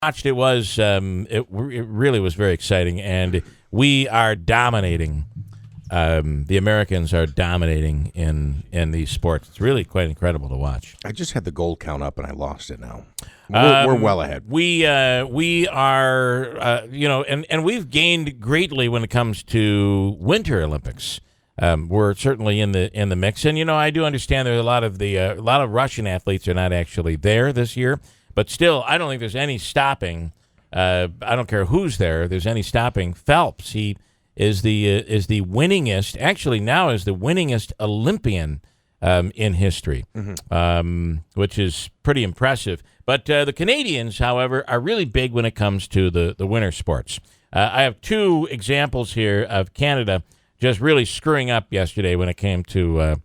watched. It was it really was very exciting, and we are dominating. The Americans are dominating in these sports. It's really quite incredible to watch. I just had the gold count up, and I lost it now. We're well ahead. We are, and we've gained greatly when it comes to Winter Olympics. We're certainly in the mix, and I do understand there's a lot of Russian athletes are not actually there this year, but still, I don't think there's any stopping. I don't care who's there. There's any stopping Phelps. He is the winningest. Actually, now is the winningest Olympian in history, which is pretty impressive. But the Canadians, however, are really big when it comes to the winter sports. I have two examples here of Canada just really screwing up yesterday when it came to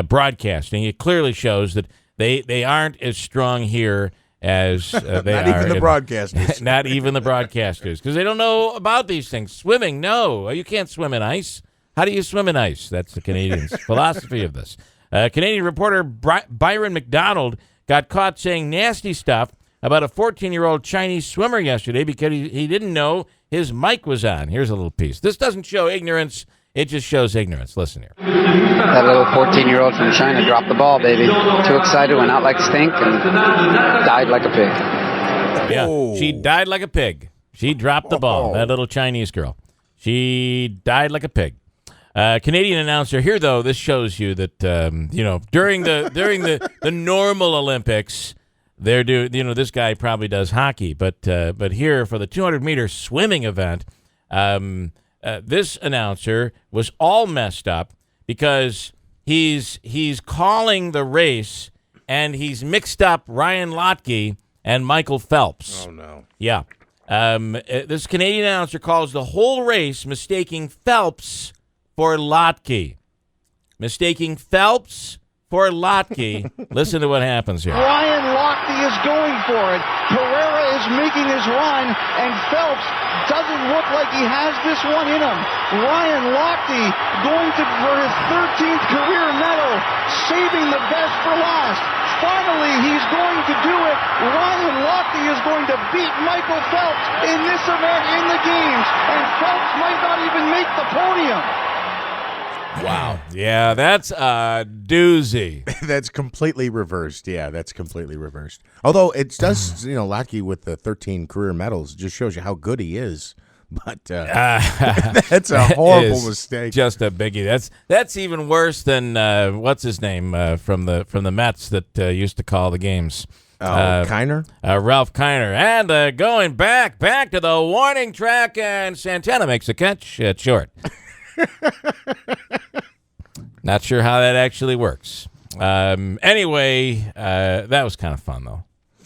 broadcasting. It clearly shows that they aren't as strong here as they not are. Not even the broadcasters. Not even the broadcasters, because they don't know about these things. Swimming, no. You can't swim in ice. How do you swim in ice? That's the Canadians' philosophy of this. Canadian reporter Byron McDonald got caught saying nasty stuff about a 14-year-old Chinese swimmer yesterday because he didn't know his mic was on. Here's a little piece. This doesn't show ignorance. It just shows ignorance. Listen here. That little 14-year-old from China dropped the ball, baby. Too excited, went out like a stink, and died like a pig. Yeah, she died like a pig. She dropped the ball, that little Chinese girl. She died like a pig. Canadian announcer here, though, this shows you that during the normal Olympics, they're this guy probably does hockey, but here for the 200-meter swimming event, this announcer was all messed up because he's calling the race and he's mixed up Ryan Lochte and Michael Phelps. Oh no! Yeah, this Canadian announcer calls the whole race mistaking Phelps for Lochte. Mistaking Phelps for Lochte. Listen to what happens here. Ryan Lochte is going for it. Pereira is making his run, and Phelps doesn't look like he has this one in him. Ryan Lochte going for his 13th career medal, saving the best for last. Finally, he's going to do it. Ryan Lochte is going to beat Michael Phelps in this event in the games, and Phelps might not even make the podium. Wow. Yeah, that's a doozy. That's completely reversed. Yeah, that's completely reversed. Although it does, Lochte with the 13 career medals just shows you how good he is. But that's a horrible mistake. Just a biggie. That's even worse than what's his name from the Mets that used to call the games. Kiner? Ralph Kiner. And going back to the warning track, and Santana makes a catch. It's short. Not sure how that actually works. Anyway, that was kind of fun, though.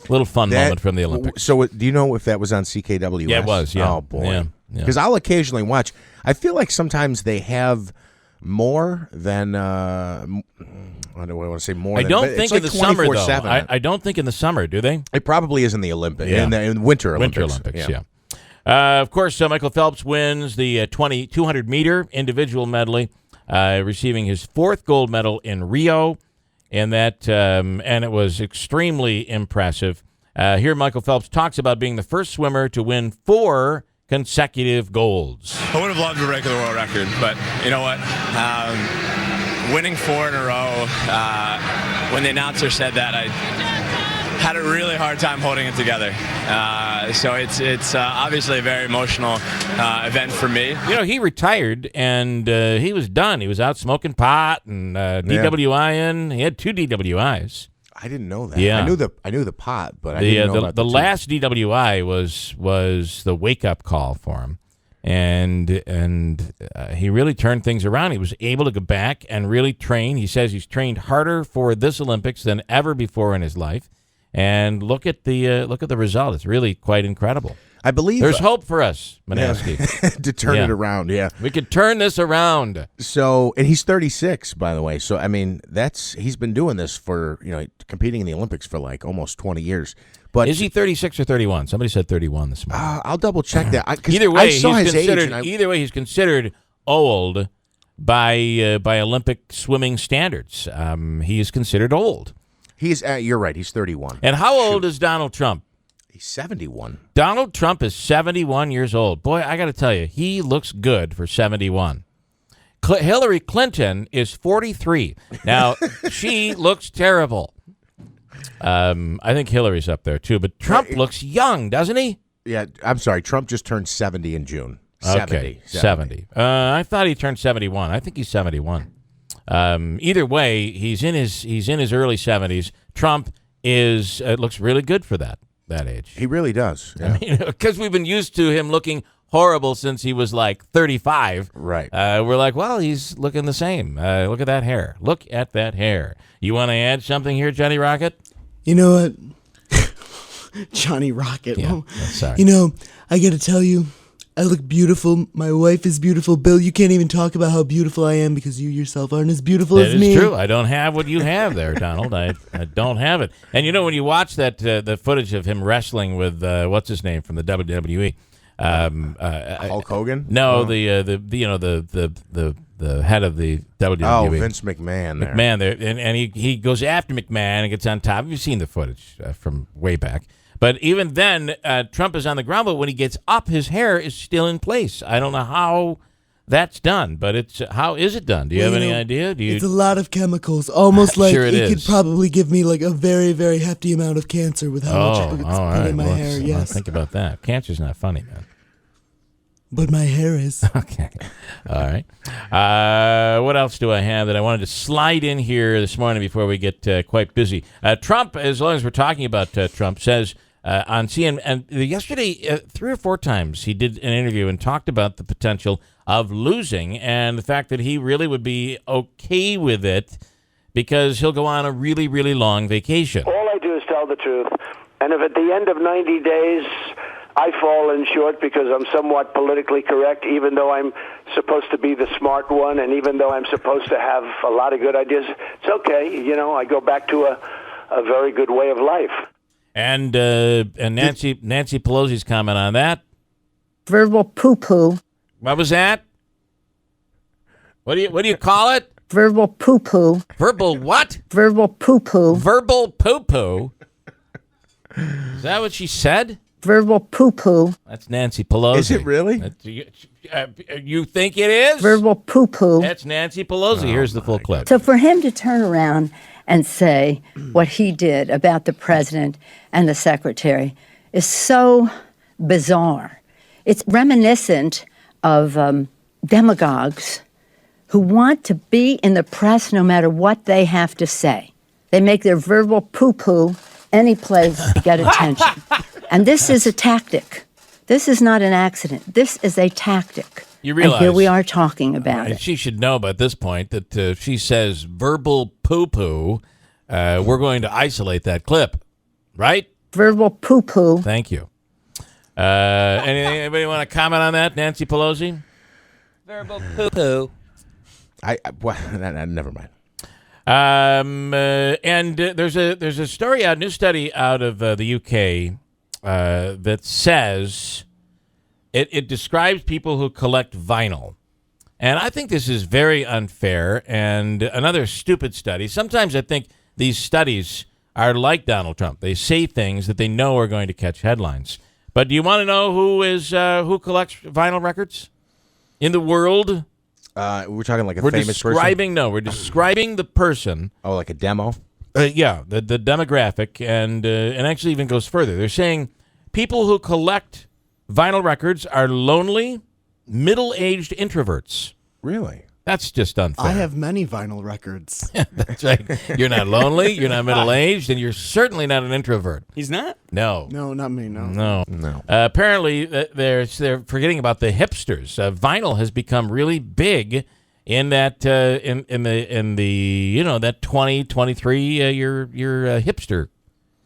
A little fun moment from the Olympics. So do you know if that was on CKWS? Yeah, it was, yeah. Oh, boy. Because I'll occasionally watch. I feel like sometimes they have more than, I don't want to say more I than. don't think in the summer, though. 24/7. I don't think in the summer, do they? It probably is in the Olympics, Yeah. in Winter Olympics. Winter Olympics, yeah. Of course, Michael Phelps wins the 200-meter individual medley, receiving his fourth gold medal in Rio, and it was extremely impressive. Here, Michael Phelps talks about being the first swimmer to win 4 consecutive golds. I would have loved to break the world record, but you know what? Winning 4 in a row, when the announcer said that, I had a really hard time holding it together. So it's obviously a very emotional event for me. He retired, and he was done. He was out smoking pot and DWIing. He had 2 DWIs. I didn't know that. Yeah. I knew the pot, but I didn't know about the last DWI was the wake-up call for him. And he really turned things around. He was able to go back and really train. He says he's trained harder for this Olympics than ever before in his life. And look at the result. It's really quite incredible. I believe there's hope for us, Manaski, to turn it around. Yeah, we could turn this around. So, and he's 36, by the way. So, I mean, he's been doing this for competing in the Olympics for like almost 20 years. But is he 36 or 31? Somebody said 31 this morning. I'll double check that. Either way, he's considered old by Olympic swimming standards. He is considered old. You're right. He's 31. And how old is Donald Trump? He's 71. Donald Trump is 71 years old. Boy, I got to tell you, he looks good for 71. Hillary Clinton is 43. Now, she looks terrible. I think Hillary's up there, too. But Trump looks young, doesn't he? Yeah, I'm sorry. Trump just turned 70 in June. Okay, 70. I thought he turned 71. I think he's 71. Either way, he's in his early 70s. Trump looks really good for that age. He really does. Yeah. I mean, because we've been used to him looking horrible since he was like 35. Right. We're like, well, he's looking the same. Look at that hair. Look at that hair. You want to add something here, Johnny Rocket? You know what? Johnny Rocket. Yeah, Oh, sorry. you know, I got to tell you, I look beautiful. My wife is beautiful. Bill, you can't even talk about how beautiful I am because you yourself aren't as beautiful as me. That is true. I don't have what you have there, Donald. I don't have it. And you know, when you watch that the footage of him wrestling with what's his name from the WWE, Hulk Hogan? No, the head of the WWE. Oh, Vince McMahon. McMahon there, and he goes after McMahon and gets on top. You've seen the footage from way back. But even then, Trump is on the ground, but when he gets up, his hair is still in place. I don't know how that's done, but how is it done? Do you have any idea? It's a lot of chemicals, almost like sure it could probably give me like a very, very hefty amount of cancer with how much it's put in my hair. Yes, think about that. Cancer's not funny, man. But my hair is. Okay. All right. What else do I have that I wanted to slide in here this morning before we get quite busy? Trump, as long as we're talking about Trump, says on CNN, and yesterday 3 or 4 times he did an interview and talked about the potential of losing and the fact that he really would be okay with it because he'll go on a really, really long vacation. All I do is tell the truth. And if at the end of 90 days I fall in short because I'm somewhat politically correct, even though I'm supposed to be the smart one and even though I'm supposed to have a lot of good ideas, it's okay. You know, I go back to a very good way of life. And Nancy Pelosi's comment on that. Verbal poo-poo. What was that? What do you call it? Verbal poo-poo. Verbal what? Verbal poo-poo. Verbal poo-poo. Is that what she said? Verbal poo-poo. That's Nancy Pelosi. Is it really? You think it is? Verbal poo-poo. That's Nancy Pelosi. Here's the full clip. So for him to turn around and say what he did about the president and the secretary is so bizarre. It's reminiscent of demagogues who want to be in the press no matter what they have to say. They make their verbal poo-poo any place to get attention. And this is a tactic. This is not an accident. This is a tactic. You realize, and here we are talking about it. She should know by this point that if she says verbal poo-poo, we're going to isolate that clip, right? Verbal poo-poo. Thank you. Anybody want to comment on that, Nancy Pelosi? Verbal poo-poo. Never mind. And there's a story out, new study out of the UK that says it describes people who collect vinyl. And I think this is very unfair and another stupid study. Sometimes I think these studies are like Donald Trump. They say things that they know are going to catch headlines. But do you want to know who collects vinyl records in the world? We're talking like a famous person? No, we're describing the person. Oh, like a demo? Yeah, the demographic, and actually even goes further. They're saying people who collect vinyl records are lonely, middle-aged introverts. Really? That's just unfair. I have many vinyl records. That's right. You're not lonely, you're not middle-aged, and you're certainly not an introvert. He's not? No. No, not me, no. Apparently, they're forgetting about the hipsters. Vinyl has become really big in that in the that 20, 23 your hipster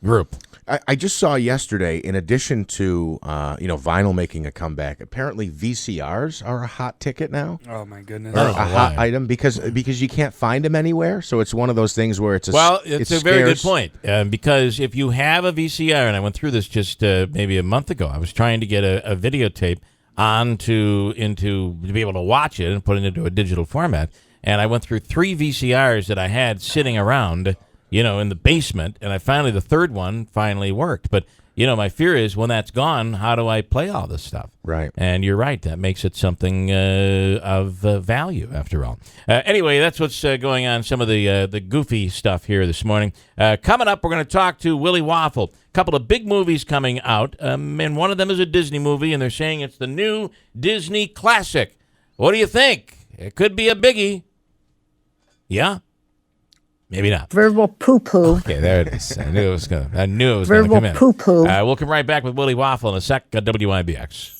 group. I just saw yesterday, in addition to vinyl making a comeback, apparently VCRs are a hot ticket now. Oh my goodness! A hot item because you can't find them anywhere. So it's one of those things where it's a very good point. Because if you have a VCR, and I went through this just maybe a month ago, I was trying to get a videotape to be able to watch it and put it into a digital format, and I went through 3 VCRs that I had sitting around, in the basement, and the third one finally worked. But my fear is when that's gone, how do I play all this stuff? Right. And you're right. That makes it something of value, after all. Anyway, that's what's going on, some of the goofy stuff here this morning. Coming up, we're going to talk to Willie Waffle. A couple of big movies coming out, and one of them is a Disney movie, and they're saying it's the new Disney classic. What do you think? It could be a biggie. Yeah? Maybe not. Verbal poo-poo. Okay, there it is. I knew it was going to come in. Verbal poo-poo. We'll come right back with Willie Waffle in a sec on WIBX.